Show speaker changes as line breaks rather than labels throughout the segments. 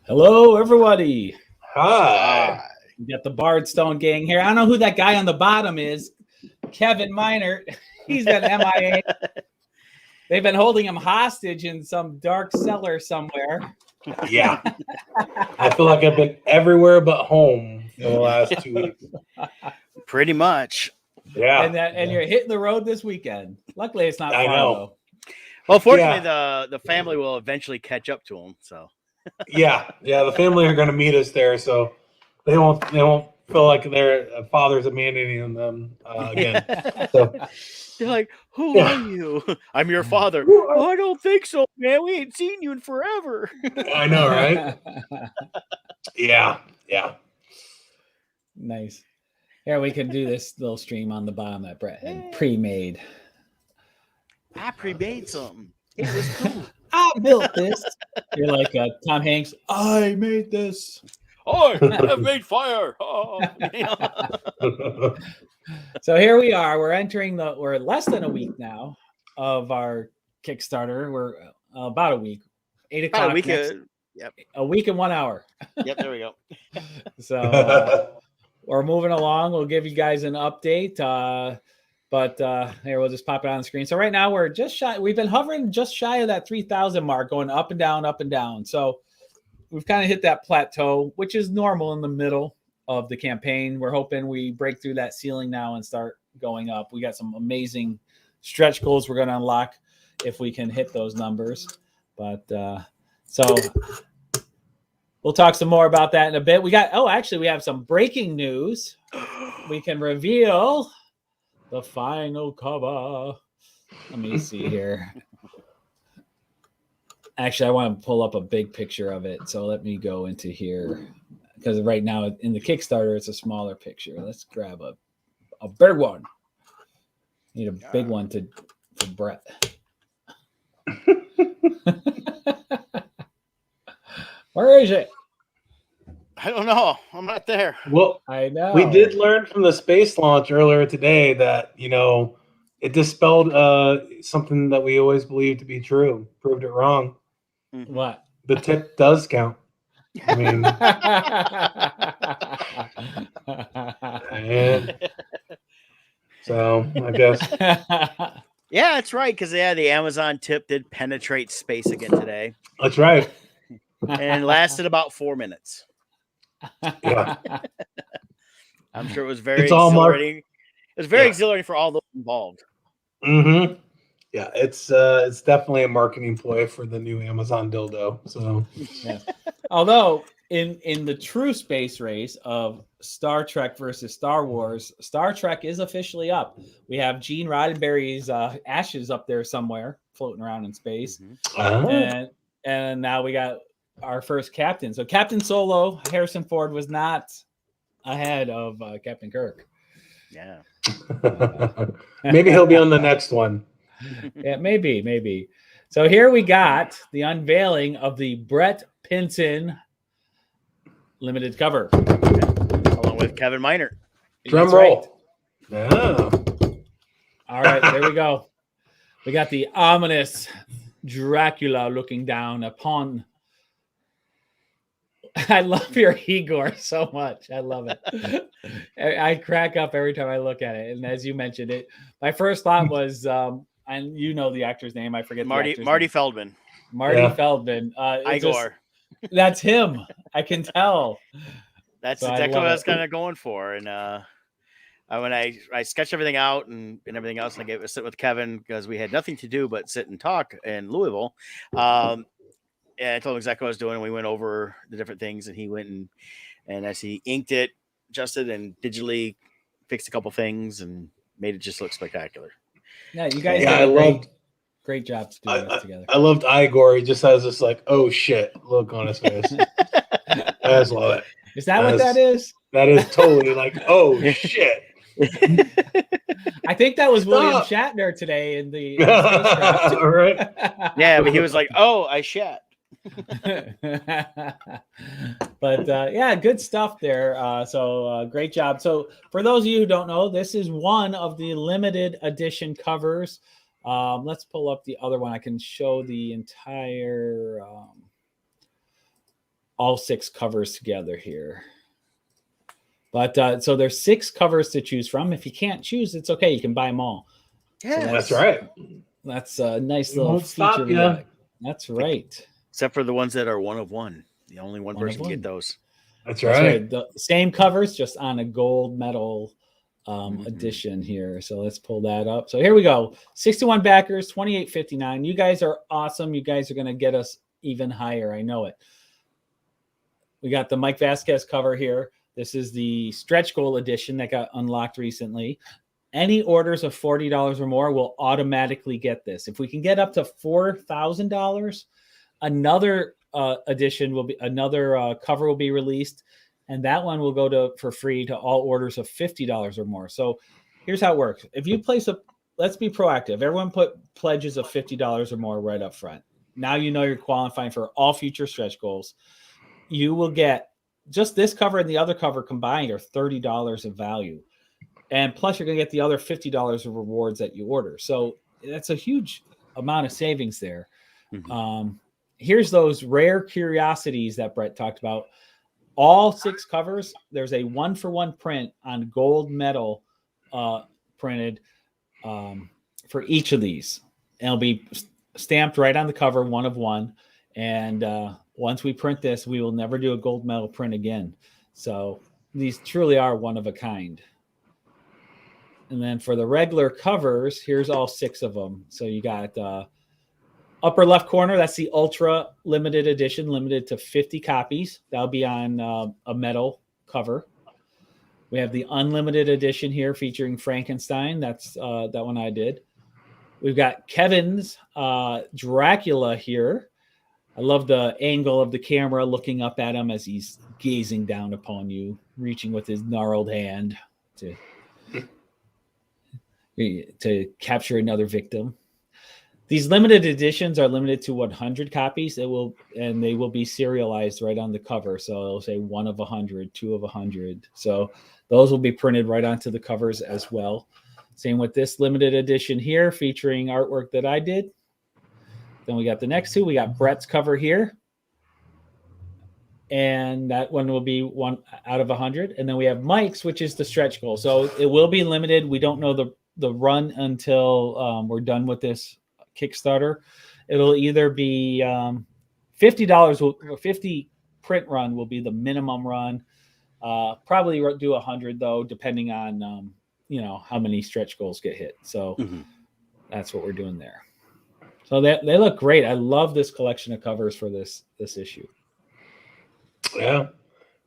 Hello, everybody.
Hi.
We got the Bardstone gang here. I don't know who that guy on the bottom is. Kevin Minert. He's been MIA. They've been holding him hostage in some dark cellar somewhere.
Yeah. I feel like I've been everywhere but home for the last 2 weeks.
Pretty much.
Yeah.
And you're hitting the road this weekend. Luckily, it's not
I
far,
know.
though.
Well, fortunately, the family will eventually catch up to him. So
Yeah. The family are going to meet us there, so they won't feel like their father's abandoning them again. So
they're like, "Who are you?" "I'm your father." "Oh, I don't think so, man. We ain't seen you in forever."
I know, right? Yeah.
Nice. Here, we can do this little stream on the bottom that Brett had pre-made.
I pre-made something. It was cool.
I built this. You're like Tom Hanks. I made this.
I have made fire. Oh.
So here we are. We're less than a week now of our Kickstarter. We're about a week. 8 o'clock.
About a week.
Yep. A week and 1 hour.
Yep. There we go.
So we're moving along. We'll give you guys an update. But here, we'll just pop it on the screen. So right now we're just shy. We've been hovering just shy of that 3,000 mark, going up and down, up and down. So we've kind of hit that plateau, which is normal in the middle of the campaign. We're hoping we break through that ceiling now and start going up. We got some amazing stretch goals we're going to unlock if we can hit those numbers. But so we'll talk some more about that in a bit. We have some breaking news. We can reveal the final cover. Let me see here. Actually, I want to pull up a big picture of it. So let me go into here. Because right now in the Kickstarter, it's a smaller picture. Let's grab a big one. Need a big one for Brett. Where is it?
I don't know. I'm not there.
Well,
I know.
We did learn from the space launch earlier today that, it dispelled something that we always believed to be true. Proved it wrong.
What?
The tip does count. I mean, so I guess.
Yeah, that's right. Because the Amazon tip did penetrate space again today.
That's right.
And lasted about 4 minutes.
Yeah.
I'm sure it was very exhilarating. It was very exhilarating for all those involved.
Mm-hmm. Yeah, it's definitely a marketing ploy for the new Amazon dildo. So,
yeah. Although in the true space race of Star Trek versus Star Wars, Star Trek is officially up. We have Gene Roddenberry's ashes up there somewhere, floating around in space, and now we got our first captain. So Captain Solo, Harrison Ford was not ahead of Captain Kirk.
Yeah.
Maybe he'll be on the next one.
Yeah, maybe. So here we got the unveiling of the Brett Pinson limited cover.
Along with Kevin Minert.
Drum roll. Right. Yeah.
All right, there we go. We got the ominous Dracula looking down upon. I love your Igor so much. I love it. I crack up every time I look at it. And as you mentioned it, my first thought was, and you know the actor's name. I forget
Marty
name.
Feldman.
Feldman.
Igor.
That's him. I can tell.
That's exactly what I was kind of going for. And when I sketched everything out and everything else, and I gave it a sit with Kevin because we had nothing to do but sit and talk in Louisville. And I told him exactly what I was doing. And we went over the different things, and he went and as he inked it, adjusted and digitally fixed a couple things and made it just look spectacular.
Yeah, you guys did great job doing this together.
I loved Igor. He just has this like, oh shit look on his face. I just love it.
Is that what that is?
That is totally like, oh shit.
I think that was William Shatner today in the
spacecraft. Right?
Yeah, but he was like, oh, I shat.
But yeah, good stuff there. So great job. So for those of you who don't know, this is one of the limited edition covers. Let's pull up the other one. I can show the entire all 6 covers together here. But so there's 6 covers to choose from. If you can't choose, it's okay. You can buy them all.
Yeah,
So
That's right.
That's a nice
We
little
won't
feature.
stop
we
ya.
got. That's right.
except for the ones that are one of one. The only one
One of
person can get
one.
those.
That's
That's
right.
right. The same covers, just on a gold medal
Mhm.
edition here. So let's pull that up. So here we go. 61 backers, 28.59. You guys are awesome. You guys are going to get us even higher. I know it. We got the Mike Vasquez cover here. This is the stretch goal edition that got unlocked recently. Any orders of $40 or more will automatically get this. If we can get up to $4,000, another edition will be, another cover will be released, and that one will go to for free to all orders of $50 or more. So here's how it works. If you place a, let's be proactive. Everyone put pledges of $50 or more right up front. Now you know you're qualifying for all future stretch goals. You will get just this cover and the other cover combined are $30 of value. And plus you're going to get the other $50 of rewards that you order. So that's a huge amount of savings there.
Mhm.
Here's those rare curiosities that Brett talked about. All 6 covers, there's a 1-for-1 print on gold medal printed for each of these. And it'll be stamped right on the cover, 1 of 1. And once we print this, we will never do a gold medal print again. So these truly are one of a kind. And then for the regular covers, here's all 6 of them. So you got upper left corner, that's the ultra limited edition, limited to 50 copies. That'll be on a metal cover. We have the unlimited edition here featuring Frankenstein. That's that one I did. We've got Kevin's Dracula here. I love the angle of the camera looking up at him as he's gazing down upon you, reaching with his gnarled hand to capture another victim. These limited editions are limited to 100 copies. They will be serialized right on the cover. So it'll say 1 of 100, 2 of 100. So those will be printed right onto the covers as well. Same with this limited edition here featuring artwork that I did. Then we got the next 2. We got Brett's cover here. And that one will be 1 out of 100. And then we have Mike's, which is the stretch goal. So it will be limited. We don't know the run until we're done with this Kickstarter. It'll either be $50 50 print run will be the minimum run. Probably do 100 though, depending on how many stretch goals get hit. So that's what we're doing there. So they look great. I love this collection of covers for this issue.
Yeah.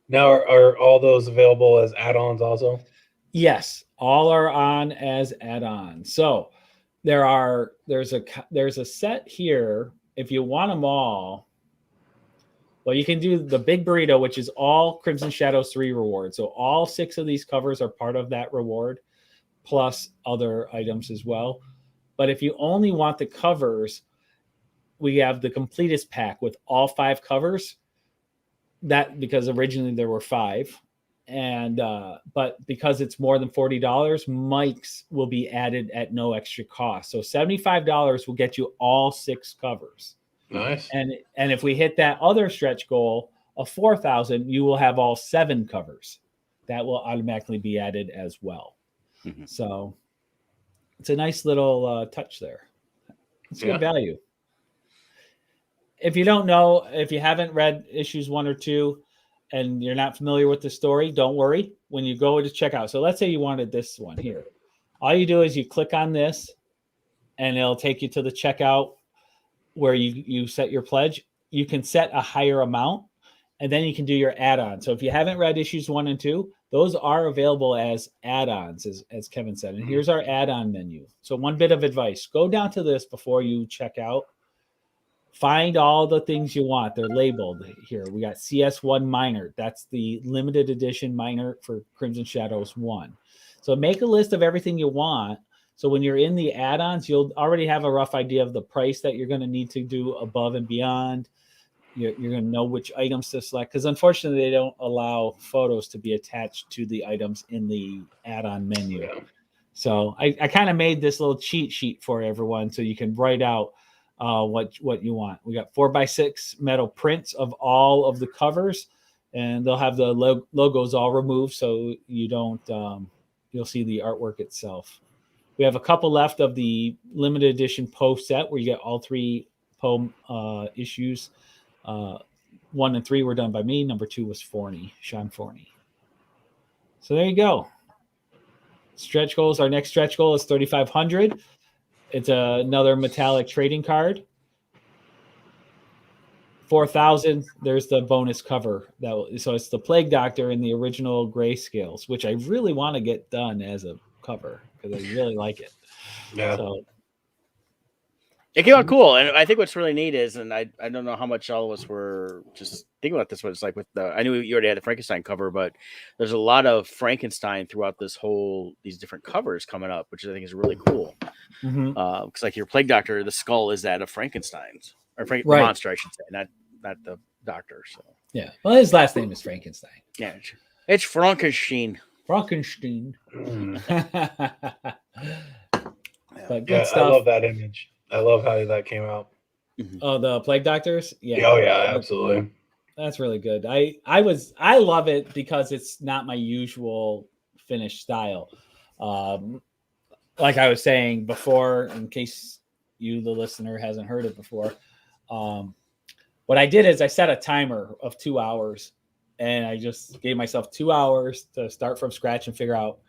Now are all those available as add-ons also?
Yes, all are on as add-ons. So there's a set here. If you want them all, well, you can do the big burrito, which is all Crimson Shadows 3 rewards. So all 6 of these covers are part of that reward, plus other items as well. But if you only want the covers, we have the completest pack with all 5 covers. That because originally there were 5. And but because it's more than $40, Mike's will be added at no extra cost. So $75 will get you all 6 covers.
Nice.
And if we hit that other stretch goal of 4,000, you will have all 7 covers. That will automatically be added as well. So it's a nice little touch there. It's good value. If you don't know, if you haven't read issues 1 or 2, and you're not familiar with the story, don't worry. When you go to check out, so let's say you wanted this one here. All you do is you click on this, and it'll take you to the checkout where you set your pledge. You can set a higher amount, and then you can do your add-on. So if you haven't read issues 1 and 2, those are available as add-ons, as Kevin said. And here's our add-on menu. So one bit of advice: go down to this before you check out. Find all the things you want. They're labeled here. We got CS1 Minor. That's the limited edition minor for Crimson Shadows 1. So make a list of everything you want. So when you're in the add-ons, you'll already have a rough idea of the price that you're going to need to do above and beyond. You're going to know which items to select, because unfortunately they don't allow photos to be attached to the items in the add-on menu. So I kind of made this little cheat sheet for everyone so you can write out what you want. We got 4x6 metal prints of all of the covers, and they'll have the logos all removed, so you don't you'll see the artwork itself. We have a couple left of the limited edition Poe set where you get all 3 Poe issues. 1 and 3 were done by me. Number 2 was Sean Forney. So there you go. Stretch goals. Our next stretch goal is 3,500. It's another metallic trading card. 4,000. There's the bonus cover. So it's the Plague Doctor in the original grayscales, which I really want to get done as a cover because I really like it.
Yeah.
So
it came out cool, and I think what's really neat is, and I don't know how much all of us were just thinking about this, but it's like with I knew you already had the Frankenstein cover, but there's a lot of Frankenstein throughout these different covers coming up, which I think is really cool. Because like your Plague Doctor, the skull is that of Frankenstein's or the monster, I should say, not the doctor. So
yeah, well, his last name is Frankenstein.
Yeah, it's Frankenstein.
Frankenstein. But good
Yeah,
stuff.
I love that image. I love how that came out.
Oh, the Plague Doctors? Yeah.
Oh yeah, absolutely.
That's really good. I love it because it's not my usual finish style. Like I was saying before, in case you, the listener, hasn't heard it before, what I did is I set a timer of 2 hours, and I just gave myself 2 hours to start from scratch and figure out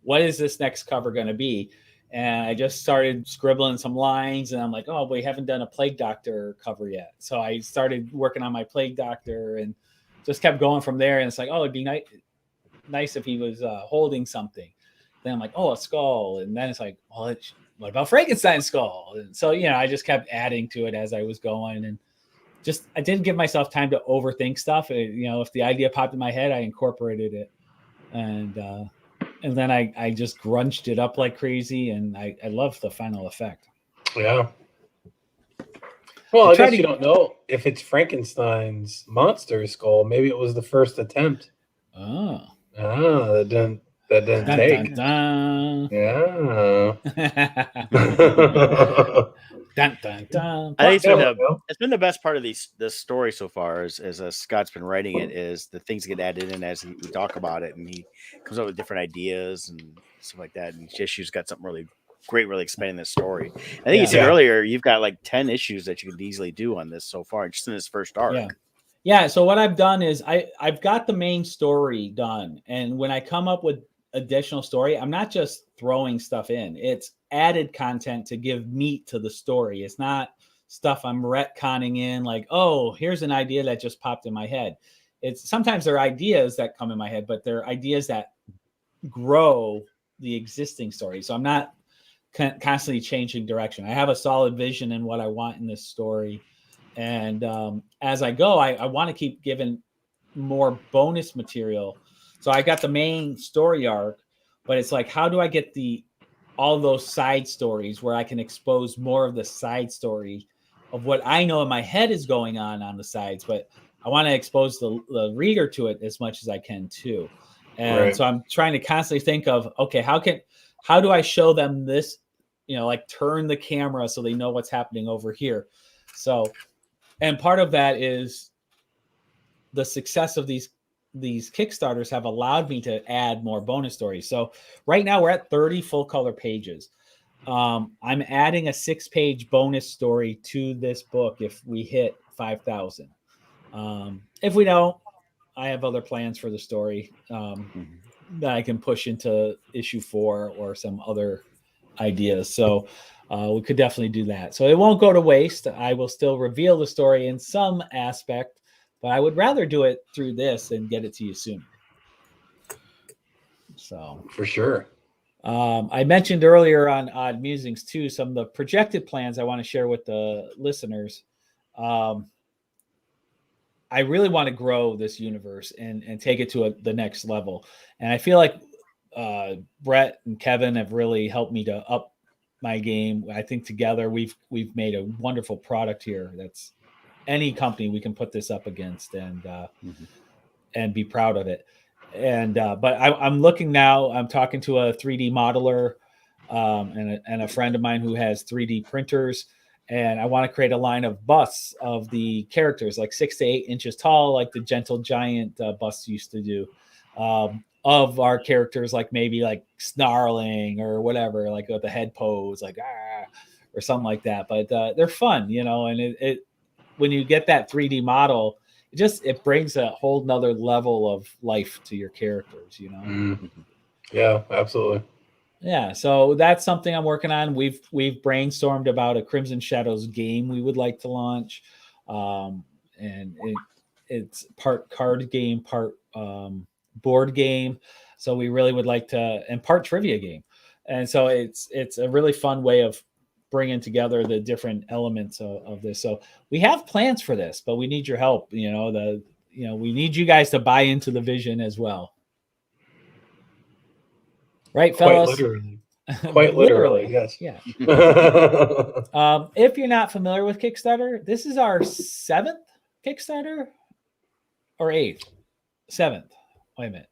what is this next cover going to be. And I just started scribbling some lines, and I'm like, oh, we haven't done a Plague Doctor cover yet. So I started working on my Plague Doctor and just kept going from there. And it's like, oh, it'd be nice if he was holding something. Then I'm like, oh, a skull. And then it's like, well, what about Frankenstein's skull? And so, I just kept adding to it as I was going. And just, I didn't give myself time to overthink stuff. If the idea popped in my head, I incorporated it. And then I just grunched it up like crazy, and I love the final effect.
Yeah. Well, I guess you don't know if it's Frankenstein's monster skull. Maybe it was the first attempt.
Oh.
That didn't take.
Dun, dun.
Yeah.
Dun, dun, dun.
I think it's been the best part of this story so far, as Scott's been writing it, is the things get added in as we talk about it, and he comes up with different ideas and stuff like that. And each issue's got something really great, really expanding this story. I think you said earlier you've got like 10 issues that you could easily do on this so far, just in this first arc.
Yeah. So what I've done is I've got the main story done, and when I come up with additional story, I'm not just throwing stuff in. It's added content to give meat to the story. It's not stuff I'm retconning in, like, oh, here's an idea that just popped in my head. It's sometimes there are ideas that come in my head, but they're ideas that grow the existing story. So I'm not constantly changing direction. I have a solid vision in what I want in this story. And as I go, I want to keep giving more bonus material. So I got the main story arc, but it's like, how do I get all those side stories where I can expose more of the side story of what I know in my head is going on the sides, but I want to expose the reader to it as much as I can too. And so I'm trying to constantly think of, okay, how do I show them this, like turn the camera so they know what's happening over here. So, and part of that is the success of these Kickstarters have allowed me to add more bonus stories. So right now we're at 30 full color pages. I'm adding a 6-page bonus story to this book if we hit 5,000. If we don't, I have other plans for the story that I can push into issue 4 or some other ideas. So we could definitely do that. So it won't go to waste. I will still reveal the story in some aspect, but I would rather do it through this and get it to you sooner. So
for sure.
I mentioned earlier on Odd Musings too, some of the projected plans I want to share with the listeners. I really want to grow this universe and take it to the next level. And I feel like Brett and Kevin have really helped me to up my game. I think together we've made a wonderful product here. That's any company we can put this up against and be proud of it. And but I'm looking now. I'm talking to a 3D modeler and a friend of mine who has 3D printers, and I want to create a line of busts of the characters, like 6 to 8 inches tall, like the Gentle Giant busts used to do, of our characters, like maybe like snarling or whatever, like with the head pose, like or something like that. But they're fun, and it when you get that 3D model, it brings a whole nother level of life to your characters,
Yeah, absolutely.
Yeah, so that's something I'm working on. We've brainstormed about a Crimson Shadows game we would like to launch, and it's part card game, part board game. So we really would like to, and part trivia game, and so it's a really fun way of bringing together the different elements of this. So we have plans for this, but we need your help. We need you guys to buy into the vision as well. Right, fellas?
Quite literally, yes.
Yeah. If you're not familiar with Kickstarter, this is our 7th Kickstarter or 8th? 7th. Wait a minute.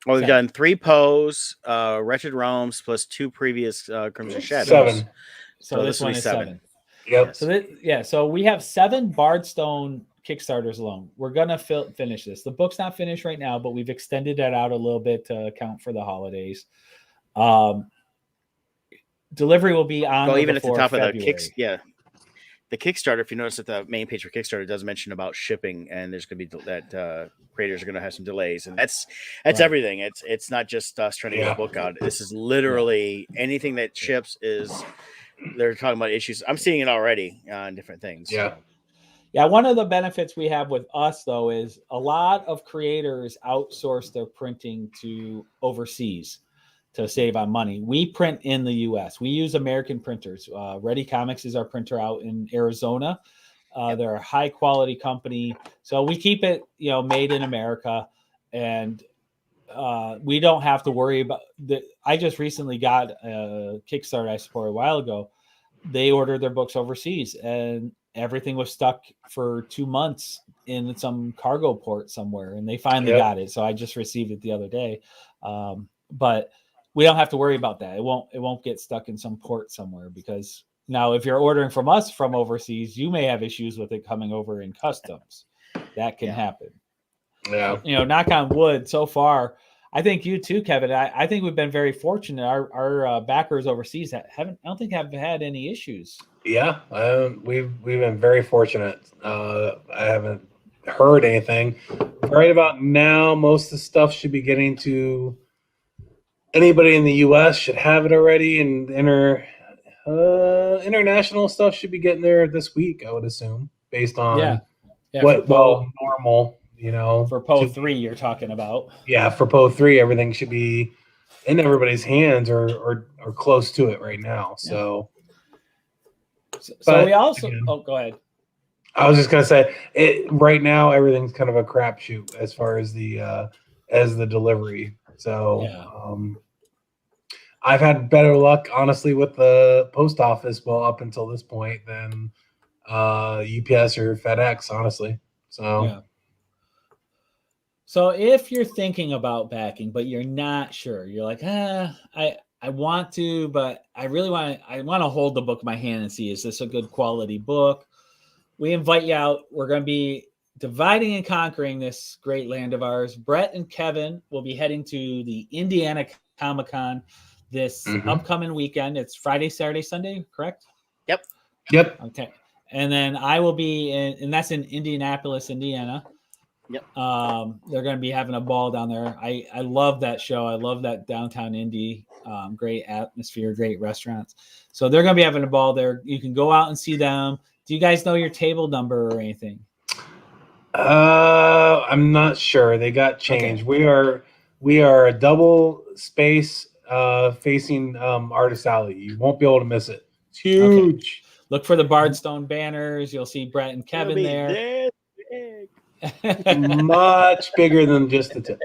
Well, we've done 3 Poes, Wretched Realms, plus 2 previous Crimson Shadows.
7.
So this one is 7.
Yep.
So we have 7 Bardstone Kickstarters alone. We're gonna finish this. The book's not finished right now, but we've extended that out a little bit to account for the holidays. Delivery will be on.
Well, even at the top
February.
of the Kickstarter. If you notice that the main page for Kickstarter does mention about shipping, and there's going to be that creators are going to have some delays, and that's right. Everything. It's not just us trying to get a book out. This is literally anything that ships is. They're talking about issues. I'm seeing it already on different things.
Yeah.
Yeah, one of the benefits we have with us, though, is a lot of creators outsource their printing to overseas to save on money. We print in the U.S. We use American printers. Ready Comics is our printer out in Arizona. They're a high-quality company. So we keep it, made in America. And we don't have to worry about I just recently got a Kickstarter I supported a while ago. They ordered their books overseas, and everything was stuck for 2 months in some cargo port somewhere, and they finally got it. So I just received it the other day. But we don't have to worry about that. It won't get stuck in some port somewhere, because now if you're ordering from us from overseas, you may have issues with it coming over in customs. That can happen.
Yeah.
Knock on wood, so far, I think you too, Kevin. I think we've been very fortunate. Our backers overseas I don't think have had any issues.
Yeah, we've been very fortunate. I haven't heard anything. Right about now, most of the stuff should be getting to anybody in the U.S. should have it already, and international stuff should be getting there this week, I would assume, based on normal.
For Poe 3, you're talking about.
Yeah, for Poe 3, everything should be in everybody's hands or close to it right now. So
we also. Go ahead.
I was just gonna say right now everything's kind of a crapshoot as far as the delivery. So I've had better luck, honestly, with the post office, up until this point, than UPS or FedEx, honestly. So.
Yeah. So if you're thinking about backing, but you're not sure, you're like, I want to, but I want to hold the book in my hand and see, is this a good quality book? We invite you out. We're going to be dividing and conquering this great land of ours. Brett and Kevin will be heading to the Indiana Comic-Con this upcoming weekend. It's Friday, Saturday, Sunday, correct?
Yep.
Okay. And then I will be and that's in Indianapolis, Indiana.
Yep.
They're going to be having a ball down there. I love that show. I love that downtown Indy. Great atmosphere, great restaurants. So they're going to be having a ball there. You can go out and see them. Do you guys know your table number or anything?
I'm not sure. They got changed. Okay. We are a double space facing Artist Alley. You won't be able to miss it. It's huge.
Okay. Look for the Bardstone banners. You'll see Brett and Kevin there.
Much bigger than just the tip.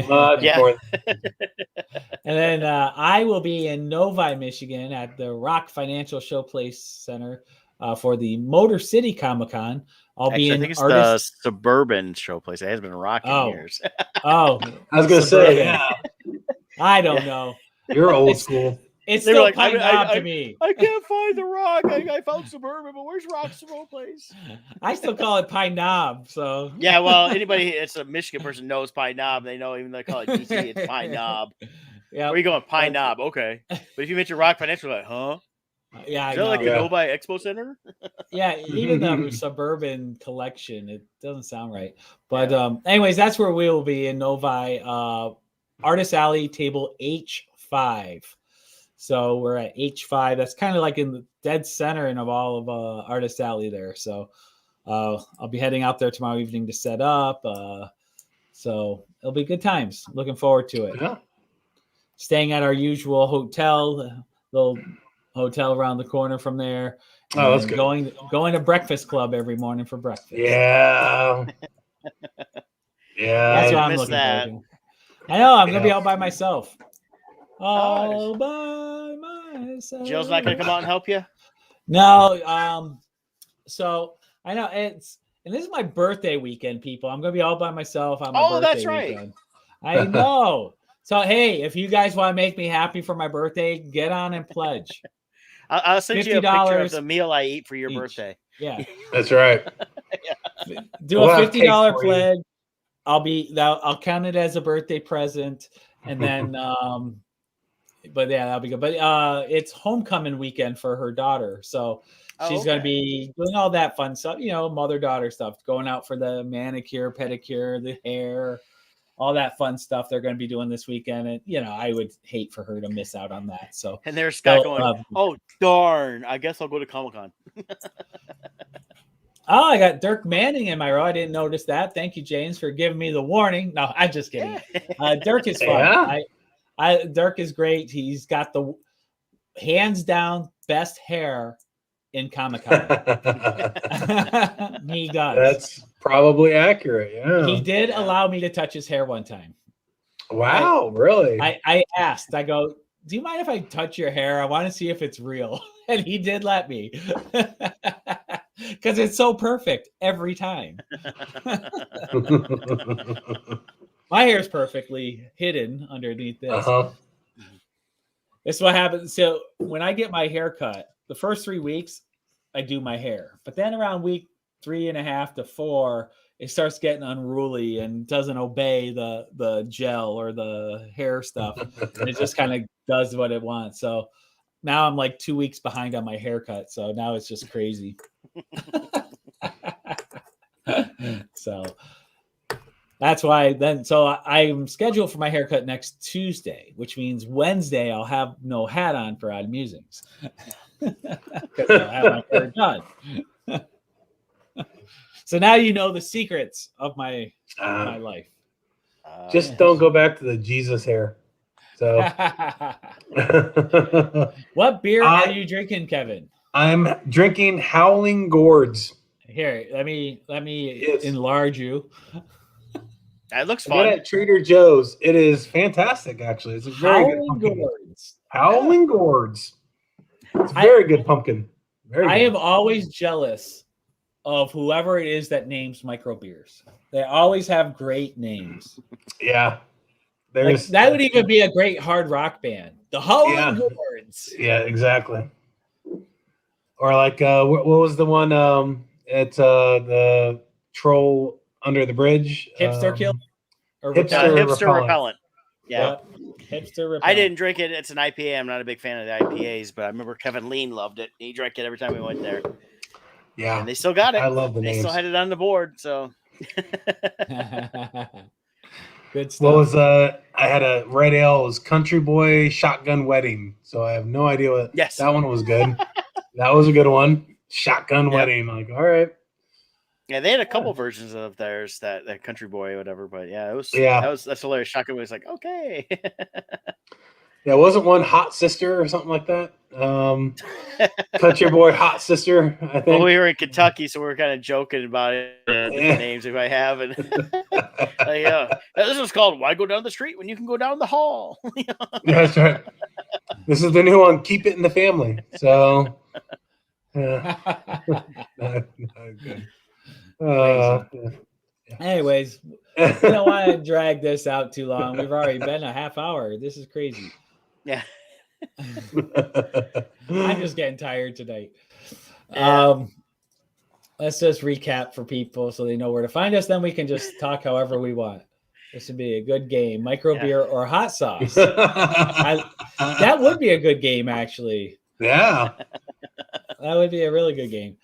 Much more.
And then I will be in Novi, Michigan at the Rock Financial Showplace Center for the Motor City Comic-Con. I think
it's the Suburban Showplace. It has been Rock in years.
I was going to say,
I don't know.
You're old school.
It's
They were
still
like,
Pine Knob to me.
I can't find the rock. I found Suburban, but where's Rock's Roll Place?
I still call it Pine Knob. So
Yeah, well, anybody it's a Michigan person knows Pine Knob. They know even though they call it DC, it's Pine Knob.
Yeah.
Where you going? Pine Knob. Okay. But if you mention Rock Financial, like, huh?
Yeah,
Is that like a
Yeah.
Novi Expo Center?
Yeah, even the Suburban collection, it doesn't sound right. But anyways, that's where we will be in Novi, Artist Alley, table H5. So we're at H5. That's kind of like in the dead center of all of Artist Alley there. So I'll be heading out there tomorrow evening to set up. So it'll be good times. Looking forward to it.
Yeah.
Staying at our usual hotel, little hotel around the corner from there.
Oh, that's good.
Going to Breakfast Club every morning for breakfast.
Yeah. Yeah.
That's what I'm
miss
looking
that.
forward to. I know I'm gonna be
Yeah.
all by myself. All
Nice.
by myself.
Jill's not gonna come out and help you?
No. So I know and this is my birthday weekend, people. I'm gonna be all by myself on my birthday
that's right.
weekend. I know. So hey, if you guys want to make me happy for my birthday, get on and pledge.
I'll send you a picture of
$50
the meal I eat for your
each.
birthday.
Yeah.
That's right.
Do
We'll
a
have cake
$50
for you.
pledge. I'll count it as a birthday present, and then but yeah, that'll be good. But it's homecoming weekend for her daughter, so she's gonna be doing all that fun stuff, mother-daughter stuff, going out for the manicure, pedicure, the hair, all that fun stuff they're going to be doing this weekend. And I would hate for her to miss out on that. So
and there's Scott going, oh darn, I guess I'll go to Comic-Con.
Oh, I got Dirk Manning in my row. I didn't notice that. Thank you, James, for giving me the warning. No, I'm just kidding. Dirk is fun.
Yeah.
Dirk is great. He's got the hands down best hair in Comic-Con. He does.
That's probably accurate. Yeah.
He did allow me to touch his hair one time.
Wow, really?
I asked. I go, do you mind if I touch your hair? I want to see if it's real. And he did let me. Because it's so perfect every time. My hair's perfectly hidden underneath this.
Uh-huh.
This is what happens. So when I get my hair cut, the first 3 weeks, I do my hair. But then around week 3.5 to 4, it starts getting unruly and doesn't obey the gel or the hair stuff. And it just kind of does what it wants. So now I'm like 2 weeks behind on my haircut. So now it's just crazy. So that's why then. So I'm scheduled for my haircut next Tuesday, which means Wednesday I'll have no hat on for Odd Musings because I'll have my hair done. So now you know the secrets of my life.
Just don't go back to the Jesus hair. So,
what beer are you drinking, Kevin?
I'm drinking Howling Gourds.
Here, let me enlarge you.
That looks
I got
fun.
it at Trader Joe's. It is fantastic, actually. It's a very good pumpkin.
Gourds.
Howling Gourds. It's a very good pumpkin. Very
I
good.
am always jealous of whoever it is that names micro beers. They always have great names.
Yeah.
That would even be a great hard rock band. The Howling Gourds.
Yeah, exactly. Or like, what was the one? It's the Troll Under the Bridge.
Hipster Kill? Or
Hipster Repellent. Yeah.
Hipster Repellent.
I didn't drink it. It's an IPA. I'm not a big fan of the IPAs, but I remember Kevin Lean loved it. He drank it every time we went there.
Yeah.
And they still got it.
I love the names.
They still had it on the board, so.
Good stuff.
What was I had a red ale. It was Country Boy Shotgun Wedding. So I have no idea what.
Yes.
That one was good. That was a good one. Shotgun Wedding. Like, all right.
Yeah, they had a couple versions of theirs, that Country Boy or whatever, but that's hilarious. Shotgun was like, okay.
Yeah, wasn't one Hot Sister or something like that? Country Boy Hot Sister, I think.
Well, we were in Kentucky, so we were kind of joking about it, different names if I have. And this was called Why Go Down the Street When You Can Go Down the Hall?
That's right. This is the new one, Keep It in the Family. So, not good.
Anyways, we don't want to drag this out too long. We've already been a half hour. This is crazy.
Yeah.
I'm just getting tired tonight.
Yeah.
Let's just recap for people so they know where to find us. Then we can just talk however we want. This would be a good game. Micro beer or hot sauce. That would be a good game, actually.
Yeah.
That would be a really good game.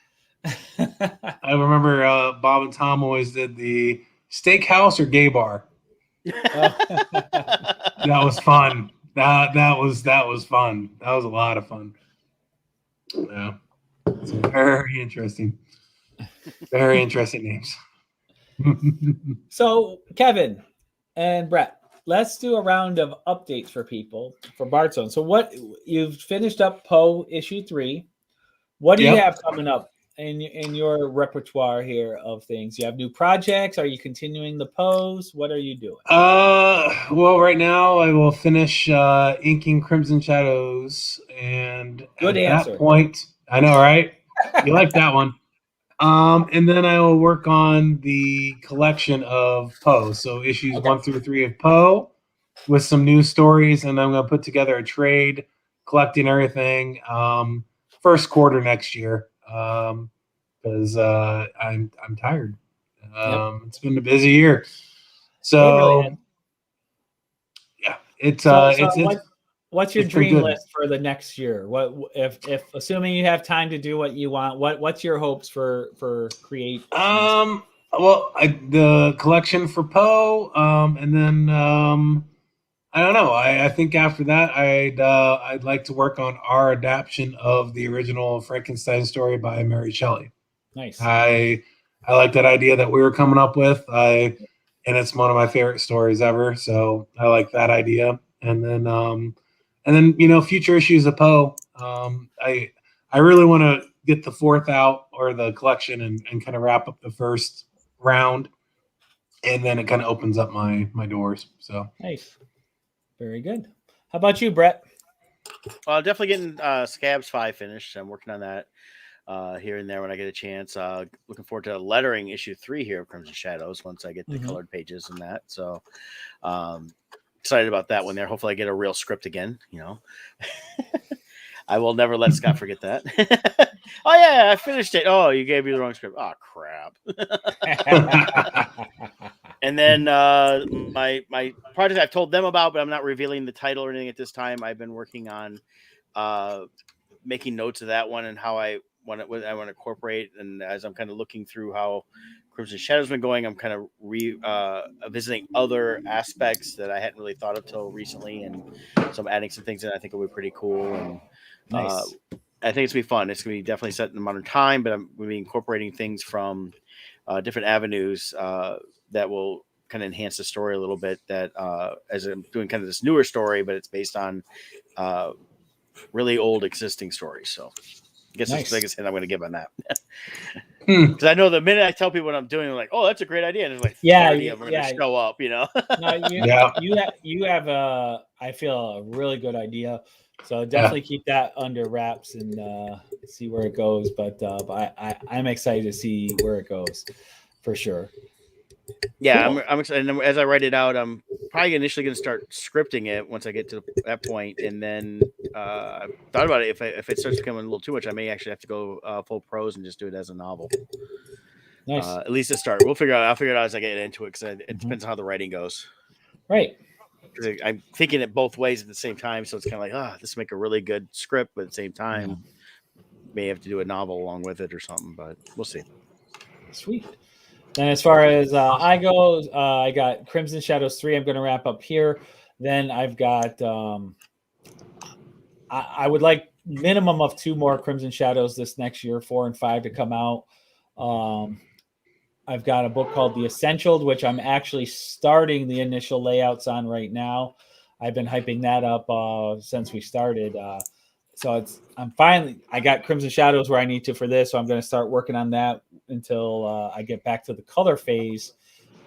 I remember Bob and Tom always did the steakhouse or gay bar. That was fun. That was fun. That was a lot of fun. Yeah. It's very interesting. Very interesting names.
So, Kevin and Brett, let's do a round of updates for people for Bart Zone. So, what you've finished up Poe issue 3. What do you have coming up in your repertoire here of things? You have new projects? Are you continuing the Poes? What are you doing?
Well, right now I will finish inking Crimson Shadows, and
Good
at
answer.
that point, I know, right? You like that one. And then I will work on the collection of Poe. So issues 1 through 3 of Poe with some new stories, and I'm going to put together a trade collecting everything first quarter next year because I'm tired. It's been a busy year. So yeah,
what's your
it's pretty
dream
good.
list for the next year? What if assuming you have time to do what you want, what's your hopes for create?
Well, the collection for Poe, and then I don't know. I think after that, I'd like to work on our adaptation of the original Frankenstein story by Mary Shelley.
Nice.
I like that idea that we were coming up with. And it's one of my favorite stories ever. So I like that idea. And then future issues of Poe. I really want to get the 4th out or the collection and kind of wrap up the first round, and then it kind of opens up my doors. So
nice. Very good. How about you, Brett?
Well, definitely getting Scabs 5 finished. I'm working on that here and there when I get a chance. Looking forward to lettering issue 3 here of Crimson Shadows once I get the colored pages and that. So excited about that one there. Hopefully I get a real script again, I will never let Scott forget that. Oh yeah, I finished it. Oh, you gave me the wrong script. Oh crap. And then my project I've told them about, but I'm not revealing the title or anything at this time. I've been working on making notes of that one and how I want to incorporate. And as I'm kind of looking through how Crimson Shadow's been going, I'm kind of visiting other aspects that I hadn't really thought of till recently, and so I'm adding some things that I think will be pretty cool. And
nice.
I think it's gonna be fun. It's gonna be definitely set in the modern time, but I'm gonna be incorporating things from different avenues that will kind of enhance the story a little bit. That as I'm doing kind of this newer story, but it's based on really old existing stories. So I guess that's the biggest hint I'm going to give on that. Because I know the minute I tell people what I'm doing, they're like, "Oh, that's a great idea," and there's like 30 of them are going to show up.
No, you have I feel a really good idea. So definitely keep that under wraps and see where it goes. But I'm excited to see where it goes for sure.
Yeah, cool. I'm excited. And as I write it out, I'm probably initially going to start scripting it once I get to that point, and then I thought about it. If it starts becoming a little too much, I may actually have to go full prose and just do it as a novel.
Nice.
At least to start. I'll figure it out as I get into it because it depends on how the writing goes.
Right.
I'm thinking it both ways at the same time, so it's kind of like, this will make a really good script, but at the same time, may have to do a novel along with it or something. But we'll see.
Sweet. And as far as I go, I got Crimson Shadows 3. I'm going to wrap up here. Then I've got, I would like minimum of 2 more Crimson Shadows this next year, 4 and 5 to come out. I've got a book called The Essential, which I'm actually starting the initial layouts on right now. I've been hyping that up since we started. So I got Crimson Shadows where I need to for this. So I'm going to start working on that until I get back to the color phase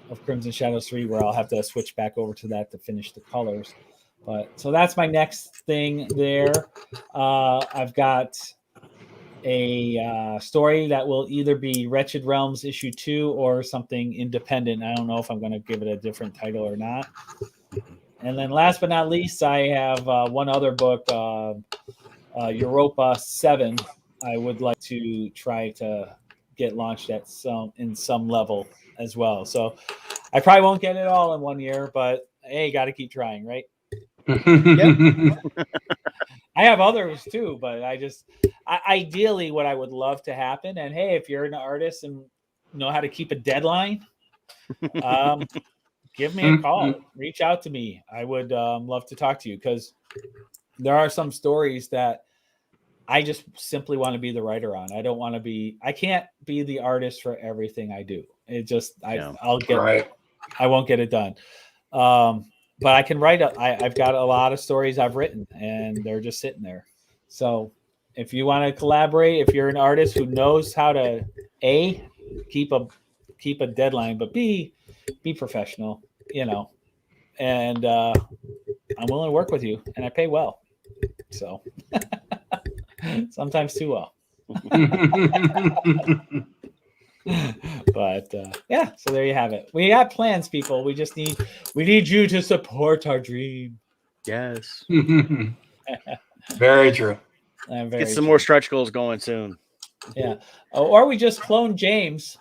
of Crimson Shadows 3, where I'll have to switch back over to that to finish the colors. But so that's my next thing there. I've got a story that will either be Wretched Realms issue 2 or something independent. I don't know if I'm going to give it a different title or not. And then last but not least, I have one other book, Europa 7. I would like to try to get launched at some level as well. So I probably won't get it all in 1 year, but hey, got to keep trying, right?
Yep.
I have others too, but ideally what I would love to happen, and hey, if you're an artist and know how to keep a deadline, give me a call, reach out to me. I would love to talk to you, because there are some stories that I just simply want to be the writer on. I can't be the artist for everything I do. It just, I won't get it done. But I can write. I've got a lot of stories I've written, and they're just sitting there. So if you want to collaborate, if you're an artist who knows how to keep a deadline, but be professional, and I'm willing to work with you, and I pay well. So sometimes too well. But yeah, so there you have it. We got plans, people. We need you to support our dream.
Yes.
Very true.
Get some more stretch goals going soon.
Yeah. Or we just clone James.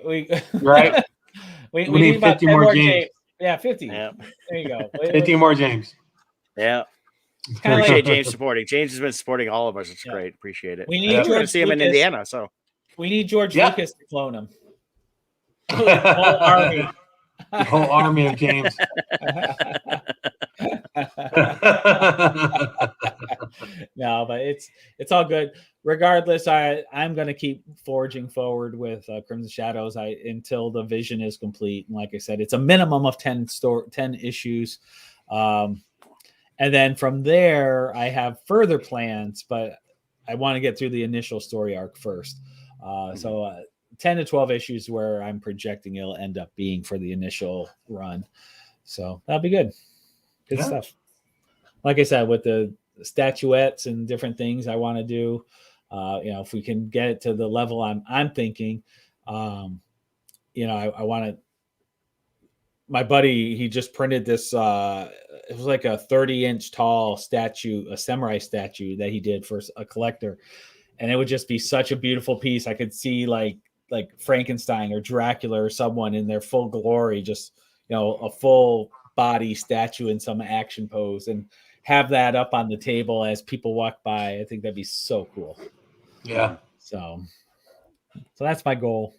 Right.
we need 50 more James. Yeah, 50.
Yeah.
There you go.
50 more James.
Yeah. Appreciate James supporting. James has been supporting all of us. It's great. Appreciate it.
We need
to see him in Indiana. So
we need George Lucas to clone him. The whole army.
The whole army of James.
No, but it's all good. Regardless, I'm going to keep forging forward with Crimson Shadows until the vision is complete. And like I said, it's a minimum of 10 issues. And then from there, I have further plans, but I want to get through the initial story arc first. So 10 to 12 issues where I'm projecting it'll end up being for the initial run. So that'll be good. Good stuff. Like I said, with the statuettes and different things I want to do, if we can get it to the level I'm thinking, I want to. My buddy, he just printed this. It was like a 30-inch tall statue, a samurai statue that he did for a collector, and it would just be such a beautiful piece. I could see like Frankenstein or Dracula or someone in their full glory, just a full body statue in some action pose, and have that up on the table as people walk by. I think that'd be so cool.
Yeah.
So that's my goal.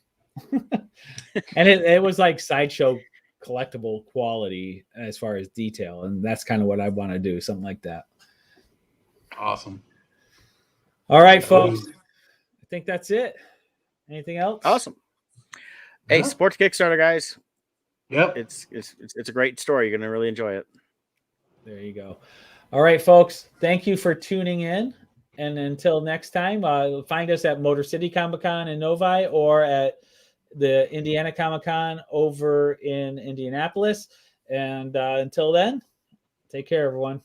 And it was like sideshow collectible quality as far as detail, and that's kind of what I want to do, something like that.
Awesome.
All right, folks, I think that's it. Anything else?
Awesome. Hey, support the Kickstarter, guys.
Yep.
It's a great story. You're gonna really enjoy it.
There you go. All right, folks, thank you for tuning in, and until next time, find us at Motor City Comic-Con in Novi or at the Indiana Comic-Con over in Indianapolis. And until then, take care, everyone.